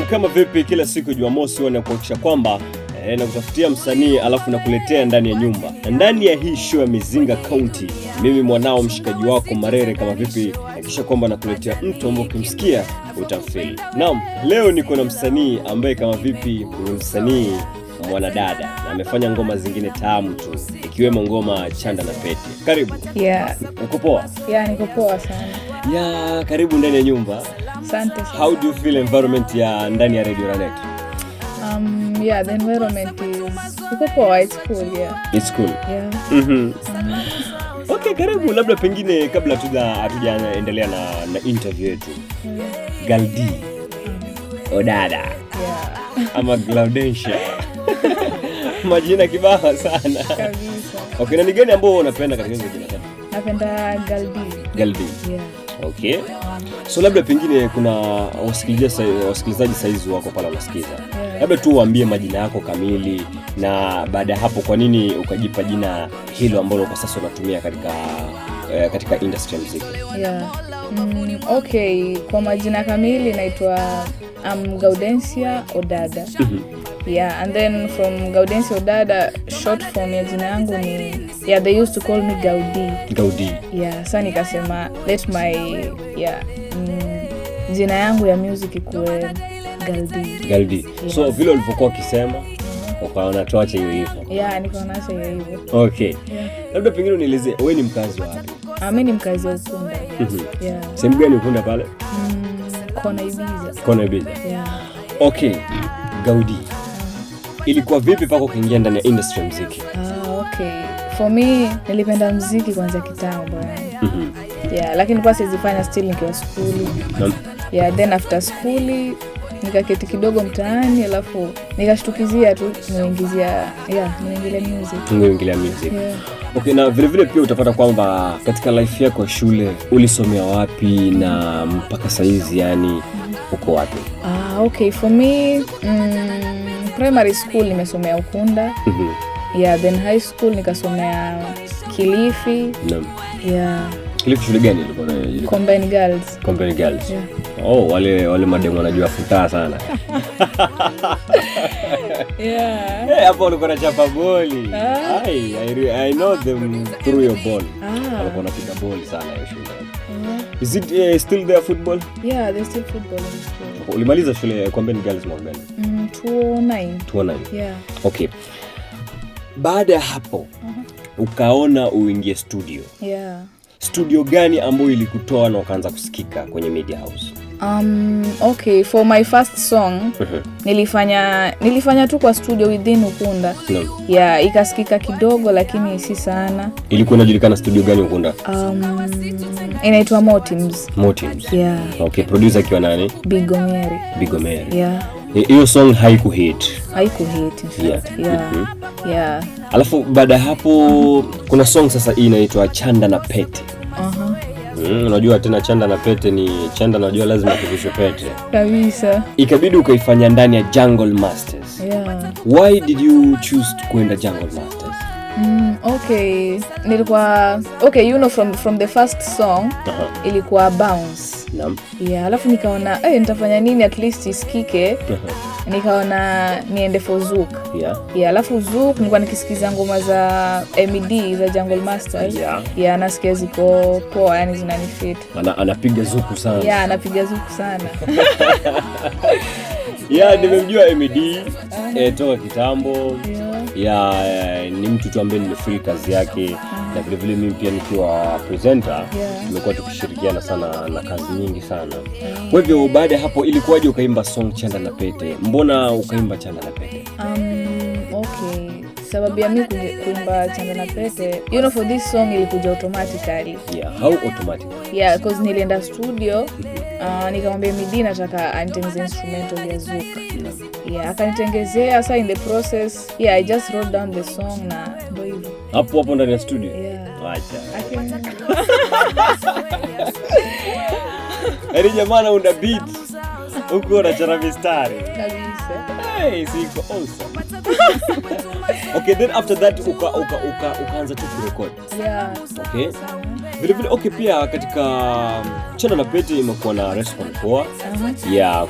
kama vipi kila siku Jumamosi wanakuhakikisha kwamba na kutafutia msanii alafu nakuletea ndani ya nyumba. Ndani ya hii show ya Mizinga County, mimi mwanao mshikaji wako Marere kama vipi hakikisha kwamba nakuletea mtu ambaye ukimsikia utafeel. Naam, leo niko na msanii ambaye kama vipi ni msanii mwanadada na amefanya ngoma zingine tamu tu ikiwemo ngoma Chanda na Pete. Karibu. Yeah. Uko poa? Yeah, niko poa sana. Yeah, karibu ndani ya nyumba. Asante sana. How do you feel environment ya ndani ya Radio Ranet? Yeah, the environment is iko poa, it's cool, yeah. It's cool. Yeah. Okay, karibu. Labda pengine kabla hatujaendelea na interview yetu. Galdi. Odada. Yeah. Ama Glaudensia. Majina kibao sana. Kabisa. Okay, na ni gani ambao unapenda katika hizo jina tatu? Napenda Galdi. Galdi. Yeah. Okay. So labda pengine kuna wasikilizaji saizi wako pala wanasikiza. Yeah. Labda tu waambie majina yako kamili na baada ya hapo kwa nini ukajipa jina hilo ambalo kwa sasa unatumia katika industry ya muziki. Yeah. Okay, kwa majina kamili naitwa Gaudensia Odada. Yeah, and then from Gaudensia Odada, short form ya jina yangu ni they used to call me Gaudi. Yeah, sasa nikasema let my jina yangu ya music ikuwe Galdi. Yeah. So vile ulivyokuwa ukisema ukaona tuache hiyo hivyo. Yeah, nikaona acha hiyo hivyo. Okay. Yeah. Labda pengine unielezee wewe ni mkazi wa wapi? Mimi ni mkazi wa Ukunda. Yeah. Sehemu gani Ukunda pale? Kona Ibiza. Yeah. Okay. Gaudi. Ilikuwa vipi pako kuingia ndani ya industry ya muziki? Okay. For me, nilipenda muziki kwanza kitambo. Yeah, lakini kwa sizifanya still nikiwa shule. Yeah, then after school nikaketi kidogo mtaani alafu nikashtukizia tu niingilia music. Yeah. Okay, na vile pia utapata kwamba katika life yako shule ulisomea wapi na mpaka saizi yani uko wapi? Okay, for me primary school nimesomea Ukunda. Yeah, then high school nikasomea Kilifi. Yeah. Kilifi shule gani ilikuwa? Combined Girls. Yeah. Oh, wale mademu wanajua futaa sana. Yeah. Hapo ulikuwa unachapa boli. I know them through your ball. Walikuwa wanapiga boli sana hiyo shule. Is it still there football? Yeah, there's still football in school. Ulimaliza shule Combined Girls mwaka gani? 2009. Yeah. Okay. Baada ya hapo ukaona uingie studio. Yeah. Studio gani ambayo ilikutoa na ukaanza kusikika kwenye media house? Okay, for my first song nilifanya tu kwa studio within Ukunda. Yeah, ikasikika kidogo lakini si sana. Ilikuwa inajulikana studio gani Ukunda? Inaitwa Motims. Yeah. Okay, producer akiwa nani? Bigomeri. Yeah. Hiyo song haikuhit. Yeah. Alafu baada hapo kuna song sasa hii inaitwa Chanda na Pete. Unajua tena Chanda na Pete ni Chanda, najua lazima kuvishwe pete. Kabisa. Ikabidi ukaifanya ndani ya Jungle Masters. Yeah. Why did you choose to kwenda Jungle Masters? Okay, from the first song ilikuwa Bounce. Yeah, alafu nikaona nitafanya nini at least isikike. Nikaona niende for Zouk. Yeah, alafu Zouk nilikuwa nikisikiza ngoma za MED za Jungle Masters. Yeah, nasikia ziko poa, yani zinanifit. Anapiga Zouk sana. Yeah, anapiga Zouk sana. Yeah, nimemjua MED toka kitambo. Yeah, ni mtu tu ambaye nimefeel kazi yake na vile mimi pia nikiwa presenter tumekuwa tukishirikiana sana na kazi nyingi sana. Kwa hivyo baada ya hapo ilikuwaje ukaimba song Chanda na Pete? Mbona ukaimba Chanda na Pete? Okay, sababu ya mimi kuimba Chanda na Pete, for this song ilikuja automatically. Yeah, how automatic? Yeah, because nilienda studio nikamwambia Midi nataka anitengeze instrumental ya Zouk. Yeah, akanitengezea. Sasa in the process, I just wrote down the song na ndio hivyo. Hapo ndani ya studio? Yeah. Acha. Eri jamani una beat. Uko unachora mistari. Kabisa. Siko awesome. Okay, then after that ukaanza tu kurecord. Yeah. Okay. Vile vile okay, pia katika Chanda na Pete imekuwa na response poa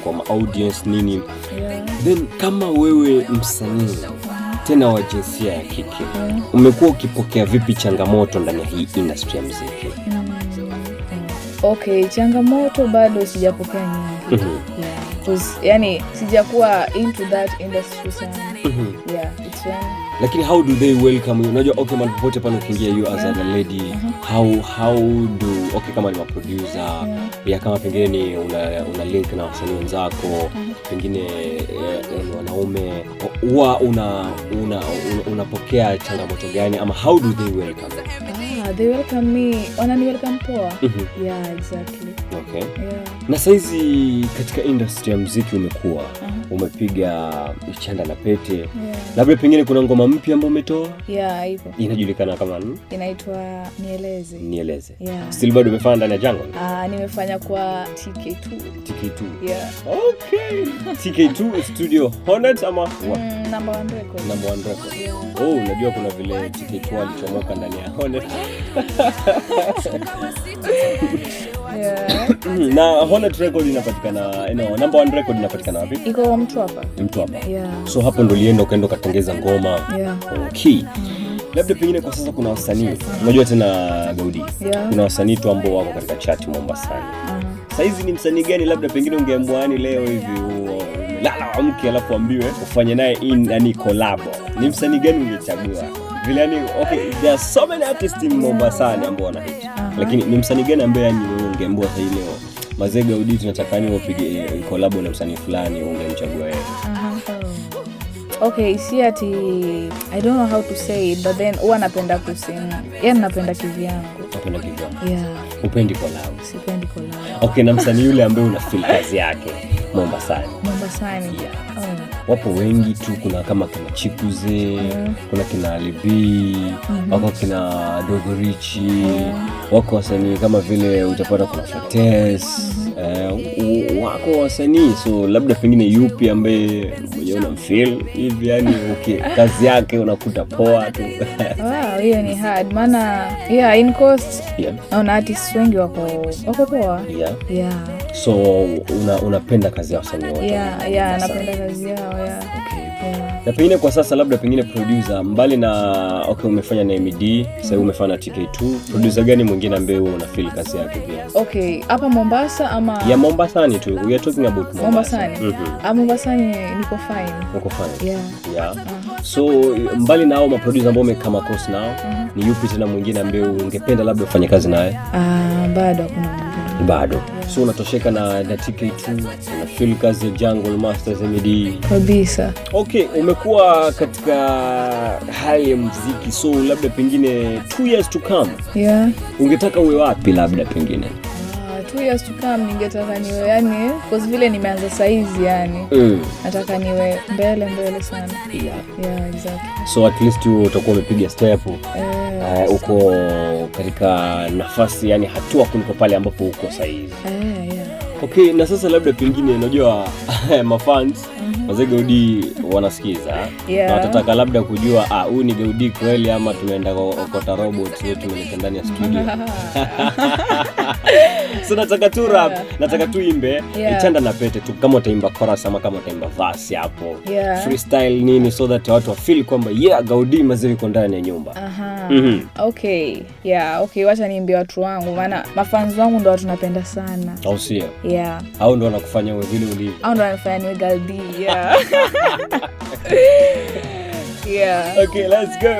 kwa audience nini. Then kama wewe msanii tena wa jinsia ya kike, umekuwa ukipokea vipi changamoto ndani ya hii industry ya muziki? Okay, changamoto bado sijapokea nyingi. Yani sijakuwa into that industry sana. It's fun. Lakini how do they welcome you? Unajua okay, man popote pale ukiingia you as a lady, how do okay, kama ni producer kama pengine ni una link na wasanii wenzako, pengine ni wanaume, huwa unapokea changamoto gani ama how do they welcome? They welcome me. Wanani welcome poa. Exactly. Okay. Na saizi katika industry ya muziki umekuwa umepiga Chanda na Pete. Labda pengine kuna ngoma mpya ambayo umetoa? Ipo. Inajulikana kama nini? Inaitwa Nieleze. Still bado umefanya ndani ya Jungle? Nimefanya kwa TK2. Okay. TK2 Studio Hornet ama Number 1 record. Unajua kuna vile TK2 alichomoka ndani ya Hornet. Na Hornet record inapatikana, number 1 record inapatikana wapi? Iko Mtwapa. So hapo ndo lienda ukaenda ukatengeza ngoma. Okay. Labda pengine kwa sasa kuna wasanii, unajua tena Gaudi, kuna wasanii tu ambao wako katika chat Mombasani. Saizi ni msanii gani labda pengine ungeambiwa leo hivi lala amke alafu ambiwe ufanye naye collab, ni msanii gani ungechagua? Vile okay, there are so many artists in Mombasani ambao wana hit. Lakini ni msanii gani ambaye ungeambiwa sasa leo Mazee Gaudi tunataka upige collab na msanii fulani, ungemchagua yeye? Okay, see ati I don't know how to say it, but then huwa napenda kusema. Napenda kivyangu. Napenda kivyangu. Upendi collab? Sipendi collab. Okay, na msanii yule ambaye una feel kazi yake Mombasani. Wapo wengi tu, kuna kama kina Chikuze, kuna kina Alibi, wako kina Dogorichi, wako wasanii kama vile utapata kuna Fates, wako wasanii. So labda pengine yupi ambaye mwenyewe unamfeel hivi okay, kazi yake unakuta poa tu? Hiyo ni hard. Maana in cost naona artists wengi wako poa. So unapenda kazi ya wasanii wote? Napenda kazi yao. Na pengine kwa sasa labda pengine producer mbali na okay, umefanya na MD, sasa umefanya na TK2, producer gani mwingine ambaye una feel kazi yake pia? Okay, hapa Mombasa ama Mombasani tu. We are talking about Mombasani. Mombasani niko fine. Uko fine? So mbali na hao maproducer ambao umekama course nao, ni yupi tena mwingine ambaye ungependa labda ufanye kazi naye? Bado hakuna mwingine. Bado. So unatosheka na TK2, una feel kazi ya Jungle Masters MD kabisa? Okay, umekuwa katika hali ya muziki, so labda pengine 2 years to come. Ungetaka uwe wapi labda pengine? 2 years to come ningetaka niwe kwa vile nimeanza saizi nataka niwe mbele sana. Exactly. So at least utakuwa umepiga step. Uko katika nafasi hatua kuliko pale ambapo uko saizi. Okay, na sasa labda pengine unajua mafans Mazee Gaudi wanasikiza na watataka labda kujua huyu ni Gaudi kweli ama tumeenda okota robot yetu tumeleta ndani ya studio. So nataka tu rap, nataka tu imbe Chanda na Pete tu, kama utaimba chorus ama kama utaimba verse hapo. Freestyle nini so that watu feel kwamba Gaudi mazee yuko ndani ya nyumba. Okay. Okay, wacha niimbie watu wangu, maana mafans wangu ndo watu napenda sana. Au sio? Hao ndo wanakufanya wewe vile ulivyo. Hao ndo wanafanya niwe Gaudi. Okay, let's go.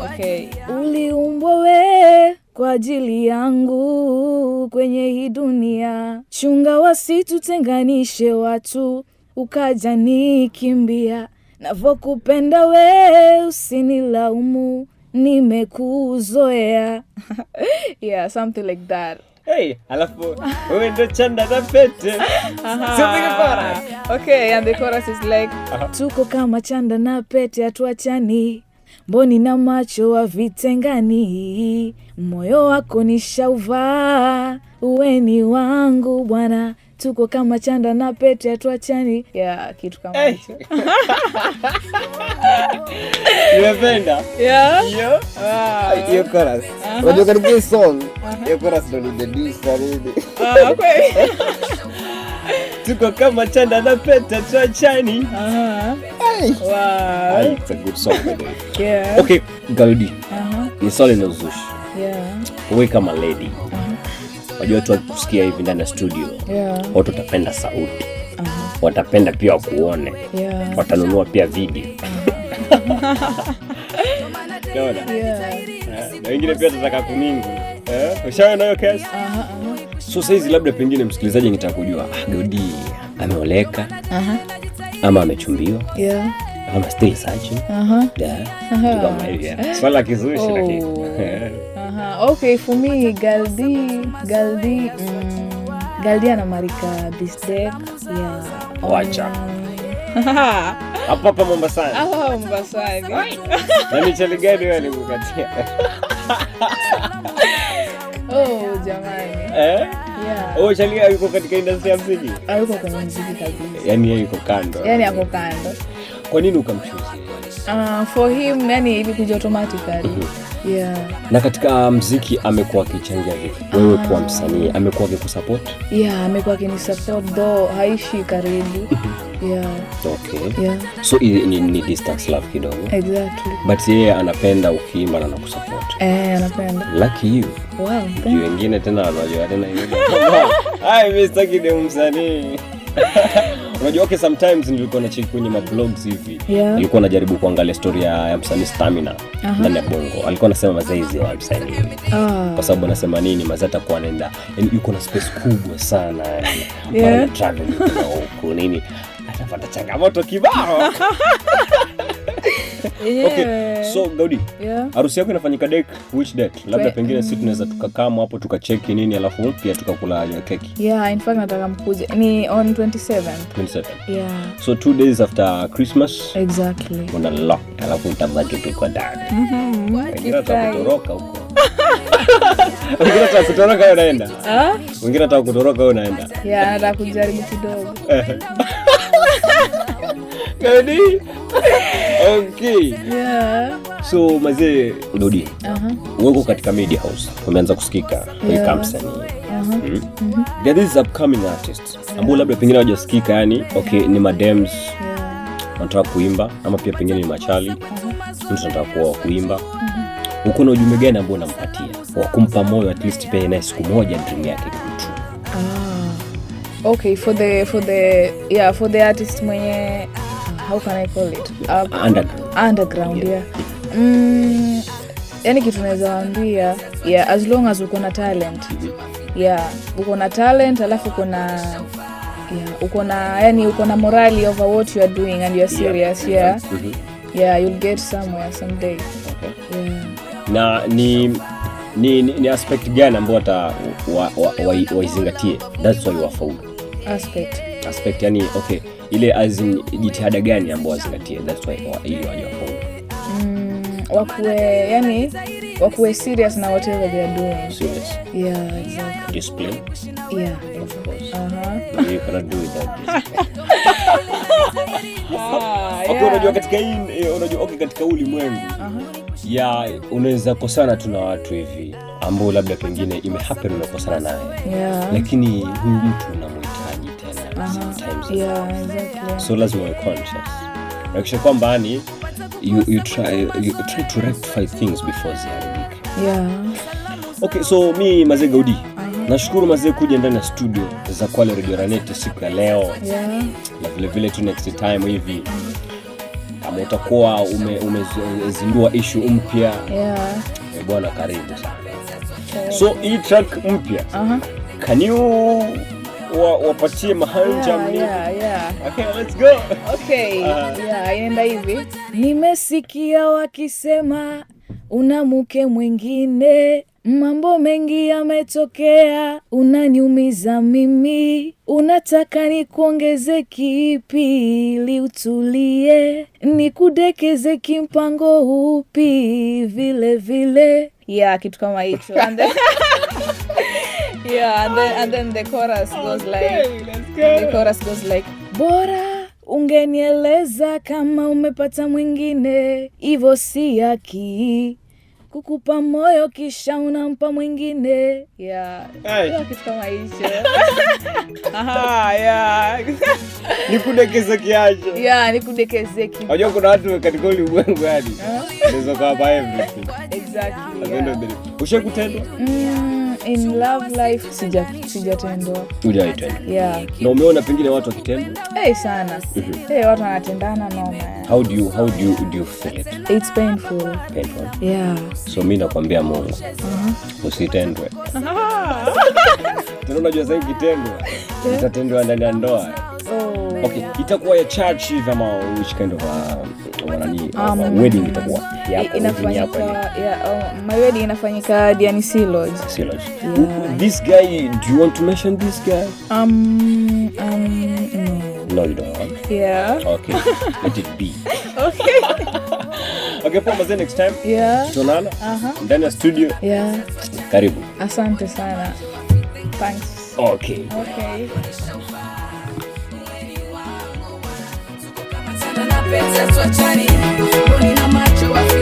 Okay. Uliumbwa we kwa ajili yangu kwenye hii dunia, chunga wasitutenganishe watu, ukaja nikimbia, navokupenda we usinilaumu, nimekuzoea. Something like that. Hey, alafu wewe ndo Chanda na Pete. Okay, and the chorus is like tuko kama Chanda na Pete hatuachani, mboni na macho havitengani, moyo wako nishauvaa, uwe ni wangu bwana, tuko kama chanda na pete hatuachani. Yeah, kitu kama hicho. Nimependa. Yeah. Hiyo chorus. Unajua katika hii song, hiyo chorus ndio ni the diss na nini. Okay. Tuko kama chanda na pete hatuachani. Wow. It's a good song by the way. Yeah. Okay, Gaudi. Ni swali la uzushi. Yeah. Wewe kama lady. Wajua watu kusikia hivi ndani ya studio. Yeah. Watu watapenda sauti. Watapenda pia kuone. Yeah. Watanunua pia video. Yeah. Na wengine pia tutataka kumingu. Ushaona hiyo kesi? So saizi labda pengine msikilizaji nitaka kujua Gaudi ameoleka ama amechumbiwa? Yeah. Ama still searching? Yeah. Kama hivi. Swala kizushi lakini. Okay, for me Galdi anamarika this deck. Yeah. Wacha. Hapa Mombasani. Mombasani. Na ni chali gani wewe alikukatia? Jamani. Yeah. Chali yuko katika industry ya muziki? Yuko kwenye muziki kabisa. Yaani yeye yuko kando. Yaani ako kando. Kwa nini ukamchoose? For him, yani ilikuja automatically. Yeah. Na katika muziki amekuwa akichangia vipi? Wewe kwa msanii amekuwa akikusupport? Yeah, amekuwa akinisupport though haishi karibu. Yeah. Okay. Yeah. So ni distance love kidogo. Exactly. But yeye anapenda ukiimba na kusupport. Anapenda. Lucky you. Wow. Juu wengine tena wanajua tena hivi. Mimi sitaki ni msanii. Unajua okay, sometimes nilikuwa nacheki kwenye mablogs hivi. Yeah. Nilikuwa najaribu kuangalia story ya msanii Stamina ndani ya Bongo. Alikuwa anasema mazaizi wa msanii. Kwa sababu anasema nini mazee atakuwa anaenda. Yaani yuko na space kubwa sana. Yeah. Travel huko nini. Atapata changamoto kibao. Yeah. Okay, so Gaudi, harusi yako inafanyika which date? Labda pengine sisi tunaweza tukakama hapo tukacheki nini alafu pia tukakula keki. Yeah, in fact nataka mkuje. Ni on 27th. 27th. Yeah. So 2 days after Christmas. Exactly. Una lock alafu utabaki tuko ndani. Wengine watakutoroka huko. Wengine watakutoroka wewe unaenda. Wengine watakutoroka wewe unaenda. Yeah, nataka kujaribu kidogo. Gaudi. Okay. Yeah. So mazee Gaudi. Uko katika media house. Umeanza kusikika kama msanii. There is upcoming artists ambao labda pengine hawajasikika yani okay ni madems. Wanataka kuimba ama pia pengine ni machali. Mtu anataka kuimba. Uko na ujumbe gani ambao unampatia? Wa kumpa moyo at least pia na siku moja dream yake kitu. Okay, for the artist mwenye how can I call it? Underground, yeah. Yani kitu naweza waambia, yeah, as long as uko na talent. Yeah, uko na talent alafu uko na morali over what you are doing and you are serious, yeah. Yeah, you'll get somewhere someday. Okay. Yeah. Na ni aspect gani ambayo waizingatie? That's why wafaulu. Aspect yani okay, ile as in jitihada gani ambayo wazingatie? That's why ili wafaulu. Wakuwe serious na whatever they are doing. Serious. Yeah, exactly. Discipline. Yeah, of course. You cannot do without discipline. Okay, unajua katika katika ulimwengu ya unaweza kosana tu na watu hivi ambao labda pengine imehappen unakosana naye. Yeah. Lakini huyu mtu unamhitaji tena sometimes. Yeah, exactly. So lazima uwe conscious. Hakikisha kwamba ni you try to rectify things before ziharibike. Yeah. Okay, so mi Mazee Gaudi. Nashukuru Mazee kuja ndani ya studio za Kwale Radio Ranete siku ya leo. Yeah. Na vile tu next time hivi. Kama utakuwa umezindua issue mpya. Yeah. Bwana karibu sana. So hii track mpya. Can you wapatie mahanja mni? Yeah. Okay, let's go. Okay. Yeah, inaenda hivi. Nimesikia wakisema una mke mwingine, mambo mengi yametokea, unaniumiza mimi, unataka nikuongeze kipi ili utulie, nikudekeze kimpango upi vile vile. Yeah, kitu kama hicho. Yeah. Yeah, and then the chorus goes the chorus goes like, bora ungenieleza kama umepata mwingine, hivyo si haki kukupa moyo kisha unampa mwingine. Yeah. Hiyo kitu kama hicho. Nikudekeze kiacho. Yeah, nikudekeze kiacho. Unajua kuna watu katika ulimwengu yani. Unaweza kuwa everything. Exactly. Ushakutendwa? In love life sijatendwa. Hujaitendwa. Yeah. Na umeona pengine watu wakitendwa? Sana. Watu wanatendana noma. How do you feel it? It's painful. Painful. Yeah. So mimi nakwambia Mungu. Usitendwe. Unajua sasa ukitendwa utatendwa ndani ya ndoa. Okay, itakuwa ya church hivi ama which kind of wedding itakuwa? Inafanyika my wedding inafanyika Diani Lodge. This guy, do you want to mention this guy? No, you don't want. Yeah. Okay. Let it be. Okay. Okay, poa, next time. Yeah. Tunaona? Ndani ya studio. Yeah. Karibu. Asante sana. Thanks. Okay. Na pesa tuachane, mboni na macho wafi